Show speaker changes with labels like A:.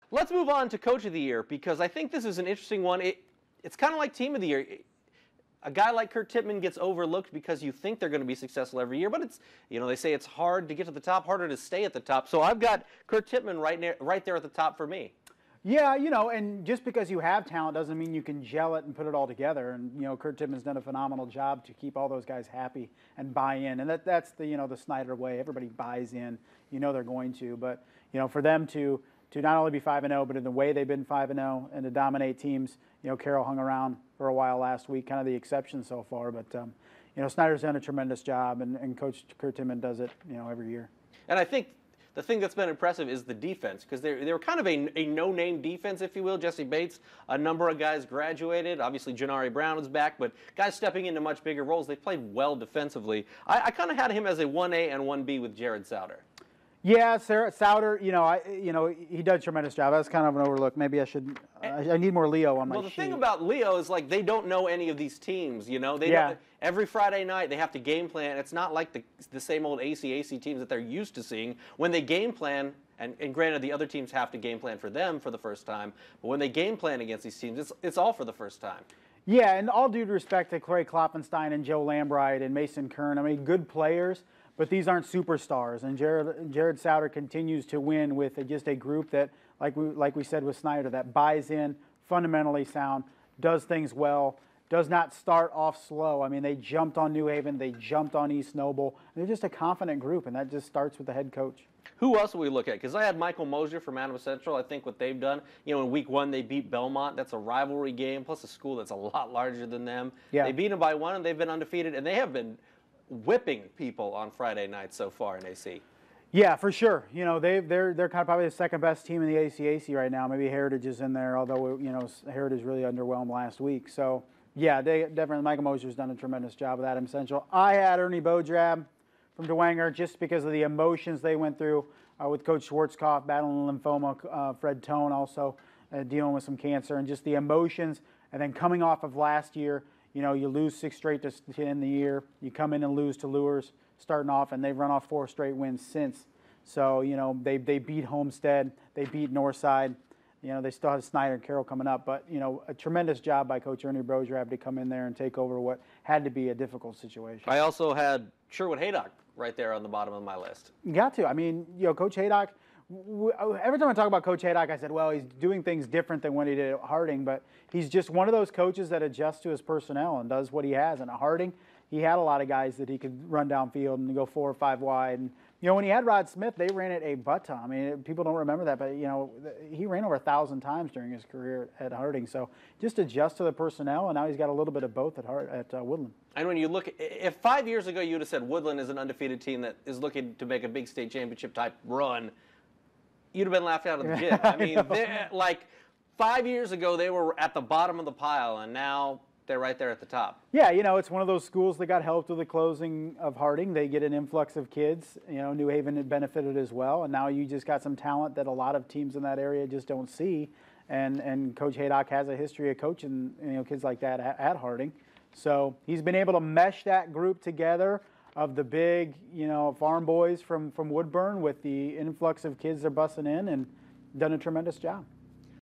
A: Let's move on to Coach of the Year, because I think this is an interesting one. It's kind of like Team of the Year. A guy like Kurt Tippmann gets overlooked because you think they're going to be successful every year, but it's, they say it's hard to get to the top, harder to stay at the top. So I've got Kurt Tippmann right there at the top for me.
B: Yeah, and just because you have talent doesn't mean you can gel it and put it all together. And, Kurt Tippmann's done a phenomenal job to keep all those guys happy and buy in. And that's the, the Snyder way. Everybody buys in. They're going to. But, for them to not only be 5-0, but in the way they've been 5-0 and to dominate teams, Carroll hung around for a while last week, kind of the exception so far. But, Snyder's done a tremendous job, and Coach Kurt Tippmann does it, every year.
A: And I think the thing that's been impressive is the defense, because they were kind of a no-name defense, if you will. Jesse Bates, a number of guys graduated. Obviously, Janari Brown is back, but guys stepping into much bigger roles. They played well defensively. I kind of had him as a 1A and 1B with Jared Souter.
B: Yeah, Souter, he does a tremendous job. That's kind of an overlook. Maybe I need more Leo on my sheet.
A: Well, the thing about Leo is, they don't know any of these teams, They don't, every Friday night they have to game plan. It's not like the same old ACAC teams that they're used to seeing. When they game plan, and granted the other teams have to game plan for them for the first time, but when they game plan against these teams, it's all for the first time.
B: Yeah, and all due respect to Clay Klopfenstein and Joe Lambright and Mason Kern, good players, but these aren't superstars. And Jared Souter continues to win with just a group that, like we said with Snyder, that buys in, fundamentally sound, does things well, does not start off slow. They jumped on New Haven, they jumped on East Noble. They're just a confident group, and that just starts with the head coach.
A: Who else will we look at? Because I had Michael Mosier from Adams Central. I think what they've done, in week 1 they beat Belmont. That's a rivalry game, plus a school that's a lot larger than them. Yeah. They beat them by 1, and they've been undefeated, and they have been whipping people on Friday nights so far in AC.
B: Yeah, for sure. They're kind of probably the second best team in the ACAC right now. Maybe Heritage is in there, although Heritage really underwhelmed last week. So yeah, definitely Michael Mosier's done a tremendous job with Adams Central. I had Ernie Bodrab from Dwenger just because of the emotions they went through with Coach Schwarzkopf battling lymphoma, Fred Tone also dealing with some cancer, and just the emotions. And then coming off of last year, you lose 6 straight to end the year. You come in and lose to Lures starting off, and they've run off 4 straight wins since. So, they beat Homestead. They beat Northside. They still have Snyder and Carroll coming up. But, a tremendous job by Coach Ernie Bodrab to come in there and take over what had to be a difficult situation.
A: I also had Sherwood Haydock right there on the bottom of my list.
B: You got to. Coach Haydock, every time I talk about Coach Haydock, I said, well, he's doing things different than what he did at Harding, but he's just one of those coaches that adjusts to his personnel and does what he has. And at Harding, he had a lot of guys that he could run downfield and go 4 or 5 wide. And, when he had Rod Smith, they ran it a butt ton. People don't remember that, but, he ran over 1,000 times during his career at Harding. So just adjust to the personnel, and now he's got a little bit of both at Woodland.
A: And when you look, if 5 years ago you would have said Woodland is an undefeated team that is looking to make a big state championship type run, you'd have been laughed out of the gym. 5 years ago they were at the bottom of the pile, and now they're right there at the top.
B: Yeah, it's one of those schools that got helped with the closing of Harding. They get an influx of kids. New Haven had benefited as well, and now you just got some talent that a lot of teams in that area just don't see. And Coach Haydock has a history of coaching kids like that at Harding. So he's been able to mesh that group together of the big farm boys from Woodburn with the influx of kids they're busting in, and done a tremendous job.